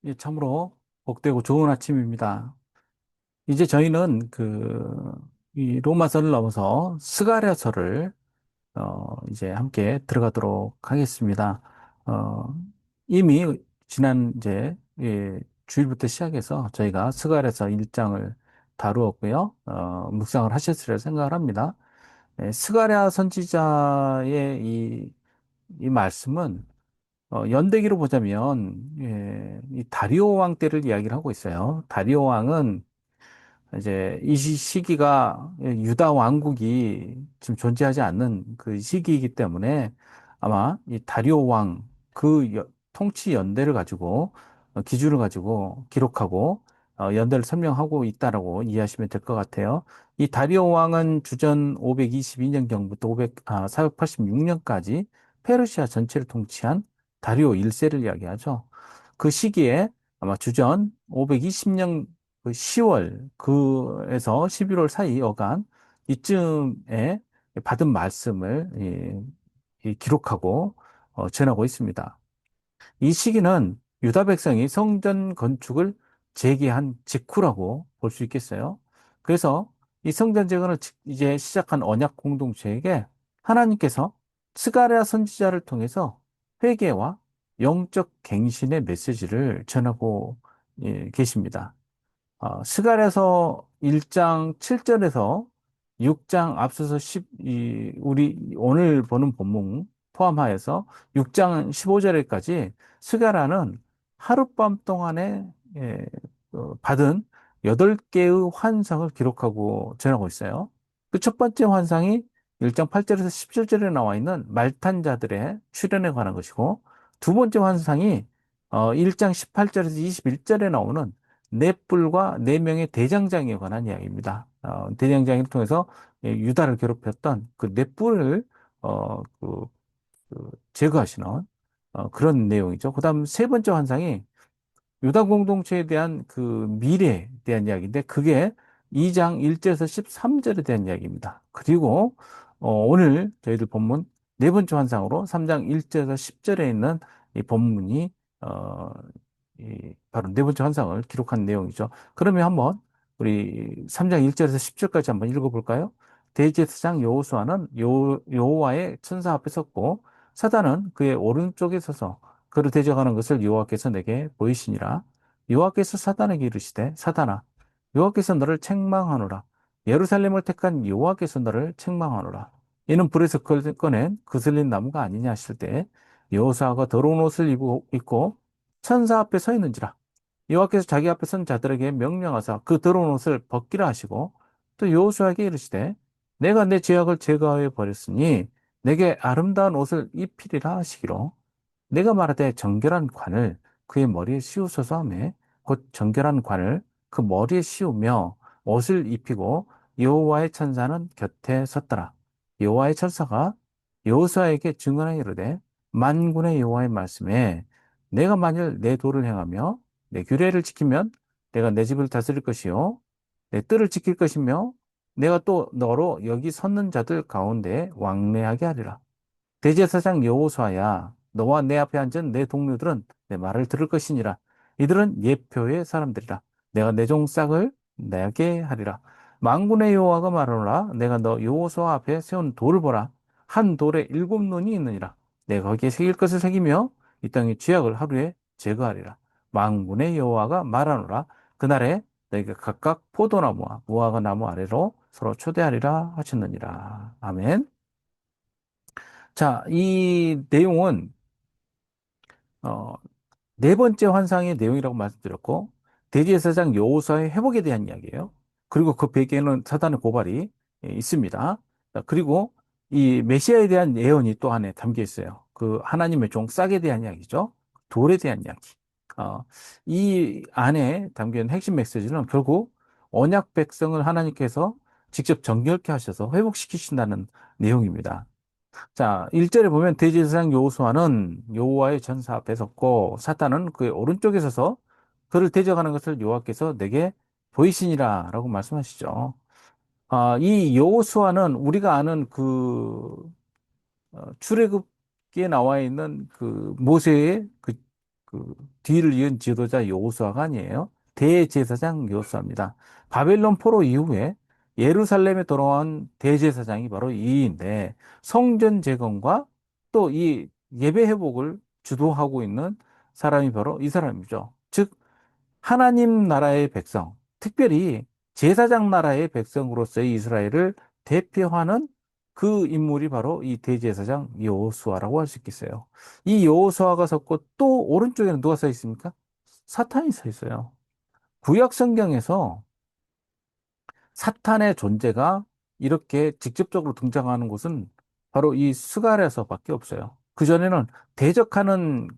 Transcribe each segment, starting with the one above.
예, 참으로 복되고 좋은 아침입니다. 이제 저희는 이 로마서를 넘어서 스가랴서를, 이제 함께 들어가도록 하겠습니다. 어, 이미 지난 주일부터 시작해서 저희가 스가랴서 1장을 다루었고요. 묵상을 하셨으리라 생각을 합니다. 스가랴 선지자의 이 말씀은 연대기로 보자면, 이 다리오 왕 때를 이야기를 하고 있어요. 다리오 왕은 이제 이 시기가 유다 왕국이 지금 존재하지 않는 그 시기이기 때문에 아마 이 다리오 왕 통치 연대를 가지고 기준을 가지고 기록하고 연대를 설명하고 있다라고 이해하시면 될 것 같아요. 이 다리오 왕은 주전 522년경부터 486년까지 페르시아 전체를 통치한 다리오 1세를 이야기하죠. 그 시기에 아마 주전 520년 그 10월 그에서 11월 사이 어간 이쯤에 받은 말씀을 이 기록하고 전하고 있습니다. 이 시기는 유다 백성이 성전 건축을 재개한 직후라고 볼 수 있겠어요. 그래서 이 성전 재건을 이제 시작한 언약 공동체에게 하나님께서 스가랴 선지자를 통해서 회개와 영적 갱신의 메시지를 전하고 계십니다. 스갈에서 1장 7절에서 6장 앞서서 우리 오늘 보는 본문 포함하여서 6장 15절에까지 스가라는 하룻밤 동안에 받은 8개의 환상을 기록하고 전하고 있어요. 그 첫 번째 환상이 1장 8절에서 17절에 나와 있는 말탄 자들의 출현에 관한 것이고, 두 번째 환상이 1장 18절에서 21절에 나오는 넷불과 네 명의 대장장에 관한 이야기입니다. 대장장을 통해서 유다를 괴롭혔던 그 넷불을 어, 그, 제거하시는 그런 내용이죠. 그다음 세 번째 환상이 유다 공동체에 대한 그 미래에 대한 이야기인데 그게 2장 1절에서 13절에 대한 이야기입니다. 그리고 오늘 저희들 본문 네 번째 환상으로 3장 1절에서 10절에 있는 이 본문이 어, 바로 네 번째 환상을 기록한 내용이죠. 그러면 한번 우리 3장 1절에서 10절까지 한번 읽어볼까요? 대제사장 여호수아는 여호와의 천사 앞에 섰고 사단은 그의 오른쪽에 서서 그를 대적하는 것을 여호와께서 내게 보이시니라. 여호와께서 사단에게 이르시되 사단아 여호와께서 너를 책망하노라. 예루살렘을 택한 여호와께서 너를 책망하노라. 이는 불에서 꺼낸 그슬린 나무가 아니냐 하실 때 여호수아가 더러운 옷을 입고 천사 앞에 서 있는지라. 여호와께서 자기 앞에 선 자들에게 명령하사 그 더러운 옷을 벗기라 하시고 또 여호수아에게 이르시되 내가 내 죄악을 제거하여 버렸으니 내게 아름다운 옷을 입히리라 하시기로 내가 말하되 정결한 관을 그의 머리에 씌우소서 하매 곧 정결한 관을 그 머리에 씌우며 옷을 입히고 여호와의 천사는 곁에 섰더라. 여호와의 천사가 여호수아에게 증언하여 이르되 만군의 여호와의 말씀에 내가 만일 내 도를 행하며 내 규례를 지키면 내가 내 집을 다스릴 것이요 내 뜰을 지킬 것이며 내가 또 너로 여기 섰는 자들 가운데 왕래하게 하리라. 대제사장 여호수아야, 너와 내 앞에 앉은 내 동료들은 내 말을 들을 것이니라. 이들은 예표의 사람들이라. 내가 내 종 싹을 내게 하리라. 만군의 여호와가 말하노라. 내가 너 여호수아 앞에 세운 돌을 보라. 한 돌에 7눈이 있느니라. 내가 거기에 새길 것을 새기며 이 땅의 죄악을 하루에 제거하리라. 만군의 여호와가 말하노라. 그날에 너희가 각각 포도나무와 무화과 나무 아래로 서로 초대하리라 하셨느니라. 아멘. 자, 이 내용은 어, 네 번째 환상의 내용이라고 말씀드렸고 대제사장 여호수아의 회복에 대한 이야기예요. 그리고 그 배경에는 사단의 고발이 있습니다. 자, 그리고 이 메시아에 대한 예언이 또 안에 담겨 있어요. 그 하나님의 종 싹에 대한 이야기죠. 돌에 대한 이야기. 어, 이 안에 담겨 있는 핵심 메시지는 결국 언약 백성을 하나님께서 직접 정결케 하셔서 회복시키신다는 내용입니다. 자, 1절에 보면 대제사장 여호수아는 여호와의 전사 앞에 섰고 사탄은 그의 오른쪽에 서서 그를 대적하는 것을 여호와께서 내게 보이시니라라고 말씀하시죠. 이 여호수아는 우리가 아는 출애굽기에 나와 있는 그 모세의 그 뒤를 이은 지도자 여호수아가 아니에요. 대제사장 여호수아입니다. 바벨론 포로 이후에 예루살렘에 돌아온 대제사장이 바로 이인데 성전 재건과 또 이 예배 회복을 주도하고 있는 사람이 바로 이 사람이죠. 즉 하나님 나라의 백성, 특별히 제사장 나라의 백성으로서의 이스라엘을 대표하는 그 인물이 바로 이 대제사장 여호수아라고 할 수 있겠어요. 이 여호수아가 섰고 또 오른쪽에는 누가 서 있습니까? 사탄이 서 있어요. 구약 성경에서 사탄의 존재가 이렇게 직접적으로 등장하는 곳은 바로 이 스가랴서밖에 없어요. 그전에는 대적하는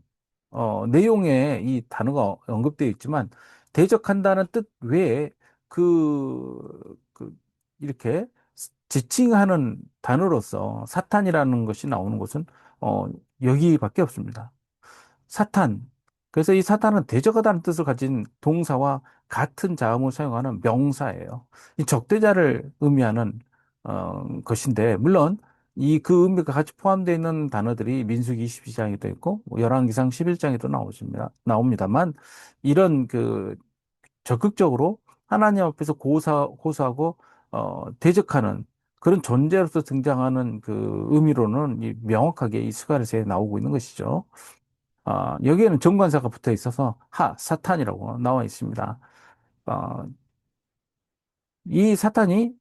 내용에 이 단어가 언급되어 있지만 대적한다는 뜻 외에 그 이렇게 지칭하는 단어로서 사탄이라는 것이 나오는 곳은 어, 여기밖에 없습니다. 사탄. 그래서 이 사탄은 대적하다는 뜻을 가진 동사와 같은 자음을 사용하는 명사예요. 이 적대자를 의미하는 것인데 물론 이 그 의미가 같이 포함되어 있는 단어들이 민수기 22장에도 있고 뭐 열왕기상 11장에도 나옵니다만 이런 그 적극적으로 하나님 앞에서 고소하고 대적하는 그런 존재로서 등장하는 그 의미로는 명확하게 이 스가랴서에 나오고 있는 것이죠. 여기에는 정관사가 붙어 있어서 사탄이라고 나와 있습니다. 아, 이 사탄이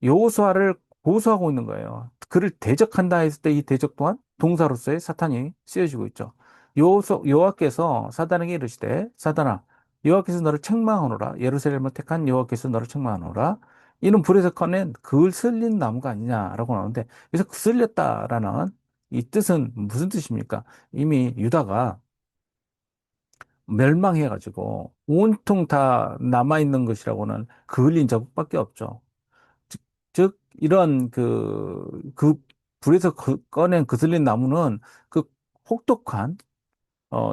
여호수아를 고소하고 있는 거예요. 그를 대적한다 했을 때 이 대적 또한 동사로서의 사탄이 쓰여지고 있죠. 여호와께서 사단에게 이르시되 사단아 여호와께서 너를 책망하노라 예루살렘을 택한 여호와께서 너를 책망하노라 이는 불에서 꺼낸 그슬린 나무가 아니냐라고 나오는데 여기서 그슬렸다라는 이 뜻은 무슨 뜻입니까? 이미 유다가 멸망해가지고 온통 다 남아있는 것이라고는 그을린 자국밖에 없죠. 즉, 이런 그 불에서 꺼낸 그슬린 나무는 그 혹독한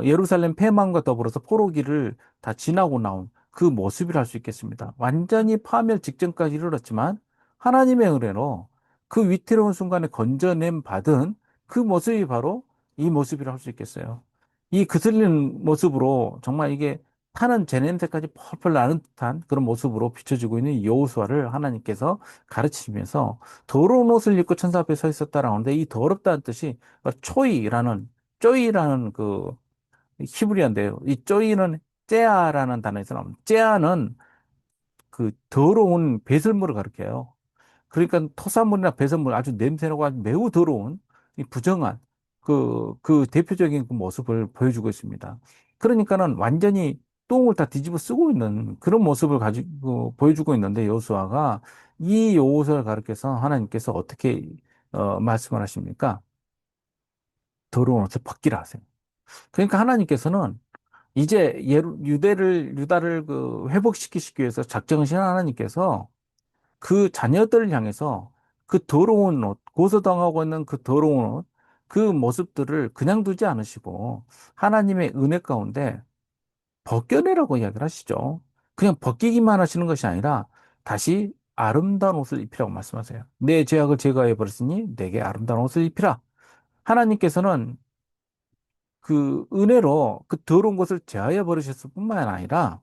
예루살렘 폐망과 더불어서 포로기를 다 지나고 나온 그 모습이라 할 수 있겠습니다. 완전히 파멸 직전까지 이르렀지만 하나님의 은혜로 그 위태로운 순간에 건져냄 받은 그 모습이 바로 이 모습이라 할 수 있겠어요. 이 그슬린 모습으로 정말 이게 타는 제냄새까지 펄펄 나는 듯한 그런 모습으로 비춰지고 있는 여호수아를 하나님께서 가르치면서 더러운 옷을 입고 천사 앞에 서 있었다라고 하는데 이 더럽다는 뜻이 쪼이라는 그 히브리어인데요. 이 쪼이는 째아라는 단어에서 나옵니다. 째아는 그 더러운 배설물을 가리켜요. 그러니까 토사물이나 배설물 아주 냄새나고 아주 매우 더러운 이 부정한 그 대표적인 그 모습을 보여주고 있습니다. 그러니까는 완전히 똥을 다 뒤집어 쓰고 있는 그런 모습을 가지고 보여주고 있는데 여호수아가 이 여호수아를 가리켜서 하나님께서 어떻게 말씀을 하십니까? 더러운 옷을 벗기라 하세요. 그러니까 하나님께서는 이제 유다를 그 회복시키시기 위해서 작정을 하신 하나님께서 그 자녀들을 향해서 그 더러운 옷, 고소당하고 있는 그 더러운 옷, 그 모습들을 그냥 두지 않으시고 하나님의 은혜 가운데 벗겨내라고 이야기를 하시죠. 그냥 벗기기만 하시는 것이 아니라 다시 아름다운 옷을 입히라고 말씀하세요. 내 죄악을 제거해 버렸으니 내게 아름다운 옷을 입히라. 하나님께서는 그 은혜로 그 더러운 것을 제하여 버리셨을 뿐만 아니라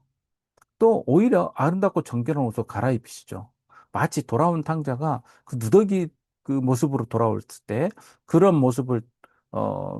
또 오히려 아름답고 정결한 옷을 갈아입히시죠. 마치 돌아온 탕자가 그 누더기 그 모습으로 돌아올 때 그런 모습을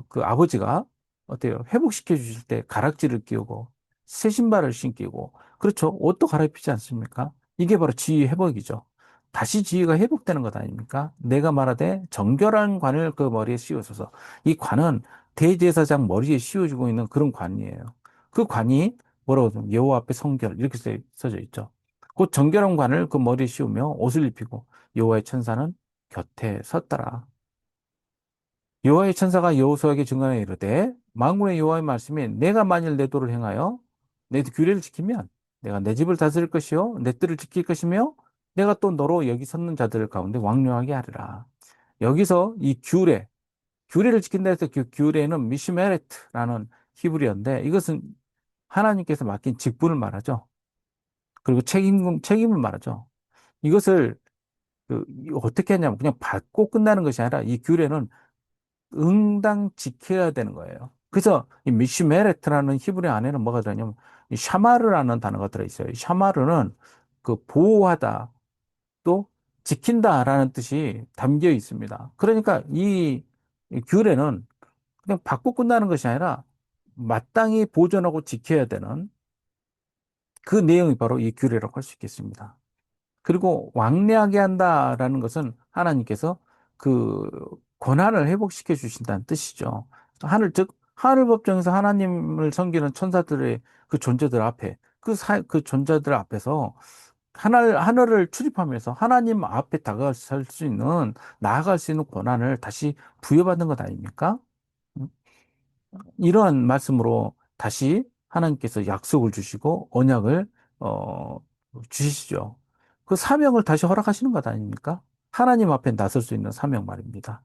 그 아버지가 어때요? 회복시켜 주실 때 가락지를 끼우고 새 신발을 신기고 그렇죠. 옷도 갈아입히지 않습니까? 이게 바로 지위 회복이죠. 다시 지위가 회복되는 것 아닙니까? 내가 말하되 정결한 관을 그 머리에 씌우소서. 이 관은 대제사장 머리에 씌워주고 있는 그런 관이에요. 그 관이 뭐라고 하죠? 여호와 앞에 성결 이렇게 써져 있죠. 곧 정결한 관을 그 머리에 씌우며 옷을 입히고 여호와의 천사는 곁에 섰더라. 여호와의 천사가 여호수아에게 증언하여 이르되 만군의 여호와의 말씀이 내가 만일 내 도를 행하여 내 규례를 지키면 내가 내 집을 다스릴 것이요 내 뜰을 지킬 것이며 내가 또 너로 여기 섰는 자들 가운데 왕령하게 하리라. 여기서 이 규례를 지킨다 해서 그 규례는 미시메레트라는 히브리어인데 이것은 하나님께서 맡긴 직분을 말하죠. 그리고 책임을 말하죠. 이것을 어떻게 하냐면 그냥 받고 끝나는 것이 아니라 이 규례는 응당 지켜야 되는 거예요. 그래서 이 미슈메레트라는 히브리 안에는 뭐가 들어있냐면 이 샤마르라는 단어가 들어있어요. 이 샤마르는 그 보호하다 또 지킨다라는 뜻이 담겨 있습니다. 그러니까 이 규례는 그냥 받고 끝나는 것이 아니라 마땅히 보존하고 지켜야 되는 그 내용이 바로 이 규례라고 할 수 있겠습니다. 그리고 왕래하게 한다라는 것은 하나님께서 그 권한을 회복시켜 주신다는 뜻이죠. 즉, 하늘 법정에서 하나님을 섬기는 천사들의 그 존재들 앞에, 그 존재들 앞에서 하늘을 출입하면서 하나님 앞에 다가설 수 있는, 나아갈 수 있는 권한을 다시 부여받는 것 아닙니까? 음, 이러한 말씀으로 다시 하나님께서 약속을 주시고 언약을 어, 주시죠. 그 사명을 다시 허락하시는 것 아닙니까? 하나님 앞에 나설 수 있는 사명 말입니다.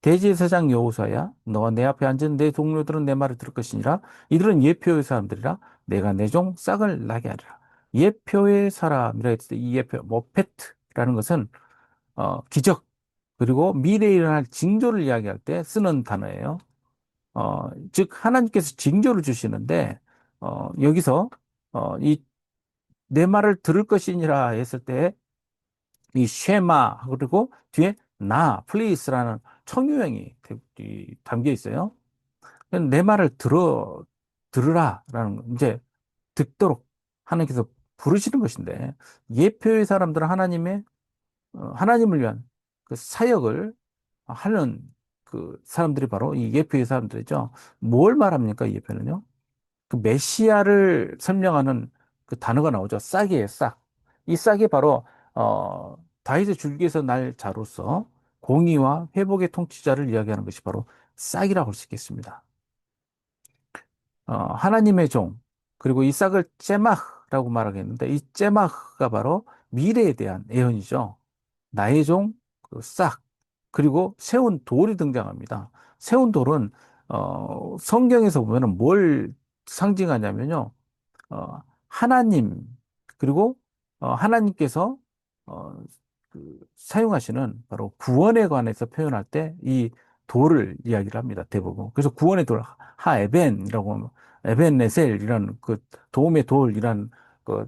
대제사장 여호수아야, 너와 내 앞에 앉은 내 동료들은 내 말을 들을 것이니라. 이들은 예표의 사람들이라. 내가 내 종 싹을 나게 하리라. 예표의 사람이라 했을 때 이 예표, 모페트라는 것은 기적 그리고 미래에 일어날 징조를 이야기할 때 쓰는 단어예요. 즉 하나님께서 징조를 주시는데 여기서 이 내 말을 들을 것이니라 했을 때 이 쉐마 그리고 뒤에 나 플리스라는 청유형이 담겨 있어요. 내 말을 들으라라는 이제 듣도록 하나님께서 부르시는 것인데 예표의 사람들은 하나님을 위한 그 사역을 하는 그 사람들이 바로 이 예표의 사람들이죠. 뭘 말합니까, 이 예표는요? 그 메시아를 설명하는 그 단어가 나오죠. 싹이에요, 싹. 이 싹이 바로 다윗의 줄기에서 날 자로서 공의와 회복의 통치자를 이야기하는 것이 바로 싹이라고 할 수 있겠습니다. 하나님의 종, 그리고 이 싹을 째마흐라고 말하겠는데, 이 째마흐가 바로 미래에 대한 예언이죠. 나의 종, 그 싹, 그리고 세운 돌이 등장합니다. 세운 돌은, 성경에서 보면은 뭘 상징하냐면요. 하나님, 그리고, 하나님께서, 어, 사용하시는 바로 구원에 관해서 표현할 때 이 돌을 이야기를 합니다. 대부분. 그래서 구원의 돌, 하에벤이라고, 에벤네셀이라는 그 도움의 돌이라는 그,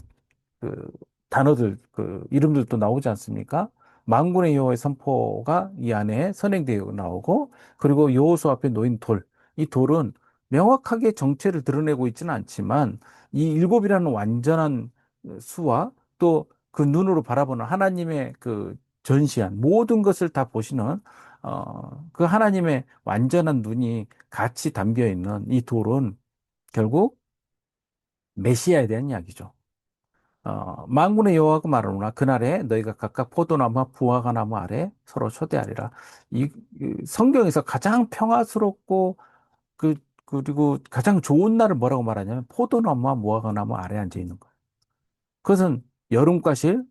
그 단어들, 그 이름들도 나오지 않습니까? 만군의 여호와의 선포가 이 안에 선행되어 나오고, 그리고 여호수 앞에 놓인 돌, 이 돌은 명확하게 정체를 드러내고 있지는 않지만, 이 일곱이라는 완전한 수와 또 그 눈으로 바라보는 하나님의 그 전시한 모든 것을 다 보시는 그 하나님의 완전한 눈이 같이 담겨 있는 이 돌은 결국 메시아에 대한 이야기죠. 만군의 여호와가 말하노라 그날에 너희가 각각 포도나무와 무화과 나무 아래 서로 초대하리라. 이 성경에서 가장 평화스럽고 그 그리고 가장 좋은 날을 뭐라고 말하냐면 포도나무와 무화과 나무 아래 앉아 있는 거예요. 그것은 여름과실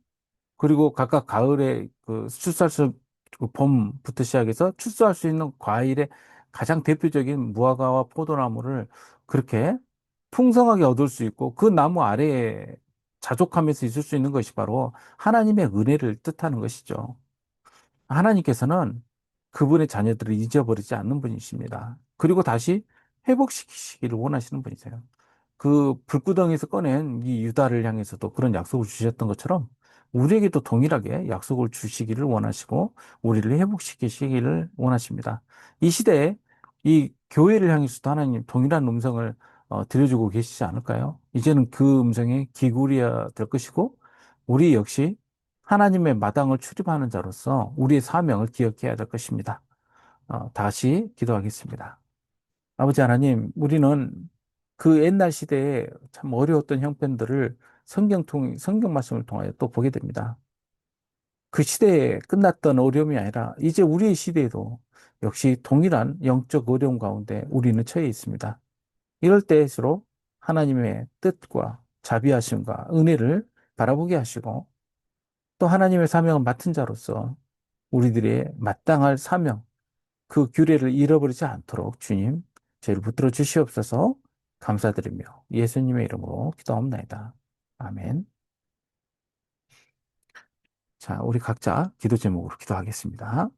그리고 각각 가을에 그 출소할 그 봄부터 시작해서 출소할 수 있는 과일의 가장 대표적인 무화과와 포도나무를 그렇게 풍성하게 얻을 수 있고 그 나무 아래에 자족하면서 있을 수 있는 것이 바로 하나님의 은혜를 뜻하는 것이죠. 하나님께서는 그분의 자녀들을 잊어버리지 않는 분이십니다. 그리고 다시 회복시키시기를 원하시는 분이세요. 그 불구덩이에서 꺼낸 이 유다를 향해서도 그런 약속을 주셨던 것처럼 우리에게도 동일하게 약속을 주시기를 원하시고 우리를 회복시키시기를 원하십니다. 이 시대에 이 교회를 향해서도 하나님 동일한 음성을 들려주고 계시지 않을까요? 이제는 그 음성에 기울여야 될 것이고 우리 역시 하나님의 마당을 출입하는 자로서 우리의 사명을 기억해야 될 것입니다. 다시 기도하겠습니다. 아버지 하나님, 우리는 그 옛날 시대에 참 어려웠던 형편들을 성경 말씀을 통하여 또 보게 됩니다. 그 시대에 끝났던 어려움이 아니라 이제 우리의 시대에도 역시 동일한 영적 어려움 가운데 우리는 처해 있습니다. 이럴 때일수록 하나님의 뜻과 자비하심과 은혜를 바라보게 하시고 또 하나님의 사명을 맡은 자로서 우리들의 마땅할 사명, 그 규례를 잃어버리지 않도록 주님, 저희를 붙들어 주시옵소서 감사드리며 예수님의 이름으로 기도합니다. 아멘. 자, 우리 각자 기도 제목으로 기도하겠습니다.